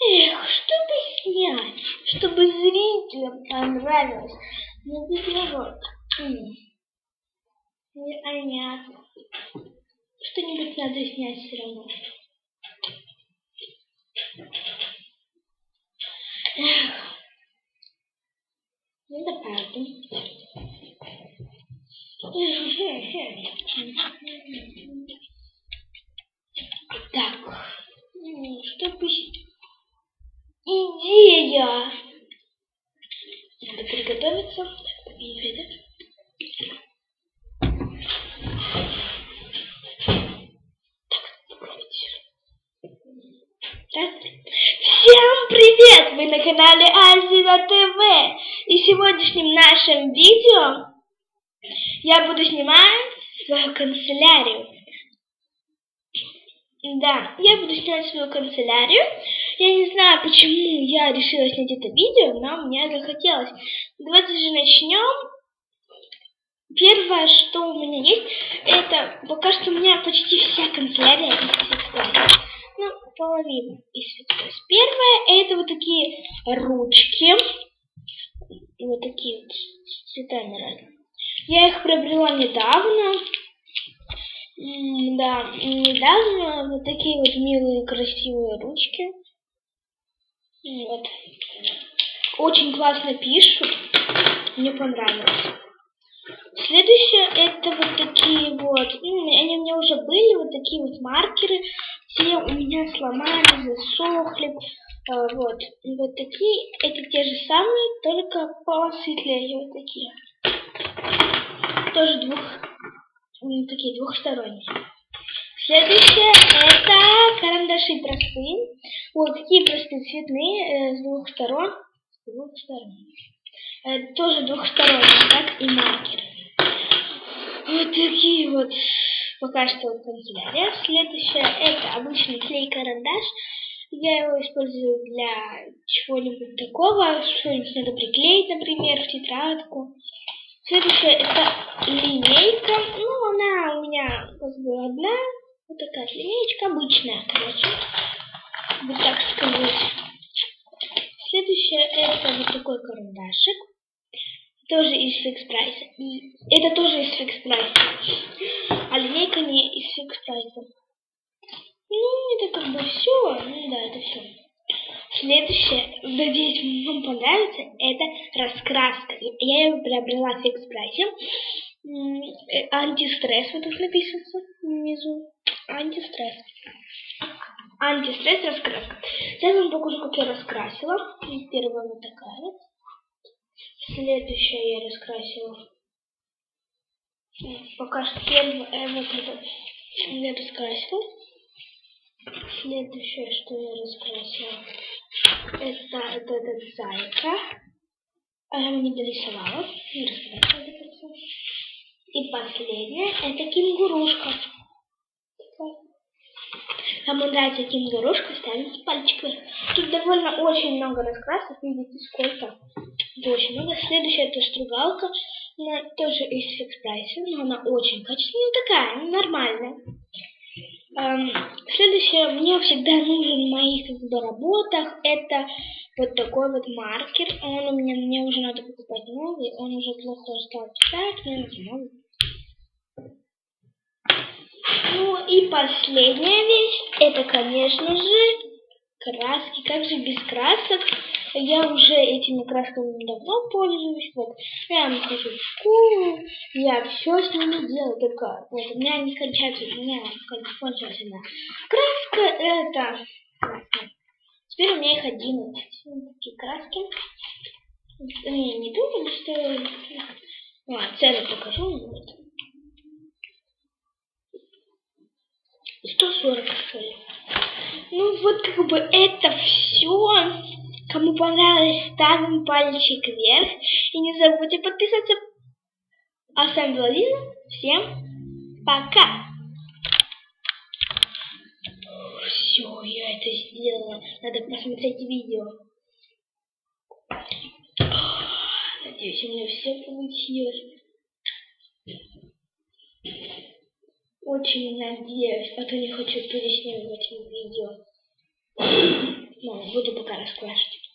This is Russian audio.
Эх, чтобы снять, чтобы зрителям понравилось. Ну, вот. Непонятно. Что-нибудь надо снять все равно. Эх. Это правда. Так. Чтобы... Идея! Надо приготовиться. Всем привет! Вы на канале Альзина ТВ. И в сегодняшнем нашем видео я буду снимать свою канцелярию. Да, я буду снимать свою канцелярию. Я не знаю, почему я решила снять это видео, но мне захотелось. Давайте же начнем. Первое, что у меня есть, это пока что у меня почти вся канцелярия из фикс-прайса. Ну, половина из фикс-прайса. Первое, это вот такие ручки. Вот такие вот с цветами разными. Я их приобрела недавно. Да, недавно. Вот такие вот милые, красивые ручки. Вот. Очень классно пишут. Мне понравилось. Следующее, это вот такие вот, они у меня уже были, вот такие вот маркеры, все у меня сломались, засохли, вот, и вот такие, это те же самые, только посветлее, вот такие, тоже такие двухсторонние. Следующее, это карандаши простые, вот такие простые цветные, с двух сторон, тоже двухсторонние, как и маркеры. Вот такие вот пока что канцелярия. Следующее, это обычный клей-карандаш. Я его использую для чего-нибудь такого, что-нибудь надо приклеить, например, в тетрадку. Следующее, это линейка. Ну, она у меня как бы одна. Вот такая линейка, обычная, короче. Вот так сказать. Следующее, это вот такой карандашик. Тоже из фикс-прайса. И это тоже из фикс-прайса. А линейка не из фикс-прайса. Ну, это как бы все. Ну да, это все. Следующее, надеюсь, вам понравится, это раскраска. Я ее приобрела в фикс-прайсе. Антистресс, вот тут написано внизу. Антистресс. Антистресс раскраска. Сейчас я вам покажу, как я раскрасила. Первая вот такая вот. Следующее я раскрасила. Пока что первое вот это я раскрасила. Следующее, что я раскрасила, это этот зайка. А я его не дорисовала. Не раскрасила до конца. И последнее, это кенгурушка. Кому нравится кенгурушка, ставите пальчик вверх. Тут довольно очень много раскрасок, видите сколько. Это очень много. Следующая это стругалка. Она тоже из фикс-прайса, но она очень качественная, такая, нормальная. Следующее, мне всегда нужен в моих работах, это вот такой вот маркер. Он у меня, мне уже надо покупать новый, он уже плохо стал писать, мне нужен новый. Ну и последняя вещь, это, конечно же, краски. Как же без красок? Я уже этими красками давно пользуюсь. Вот. Я нахожу в школу, я все с ними делаю. Только вот у меня не кончается, у меня кончается одна краска. Это краска. Теперь у меня их 11. Такие краски. Не думаю, что... цену покажу. Вот. 140, что ли. Ну вот как бы это все. Кому понравилось, ставим пальчик вверх. И не забудьте подписаться. А с вами была Лиза. Всем пока. Все, я это сделала. Надо посмотреть видео. Надеюсь, у меня все получилось. Очень надеюсь, а то не хочу переснимать видео. буду пока раскрашивать.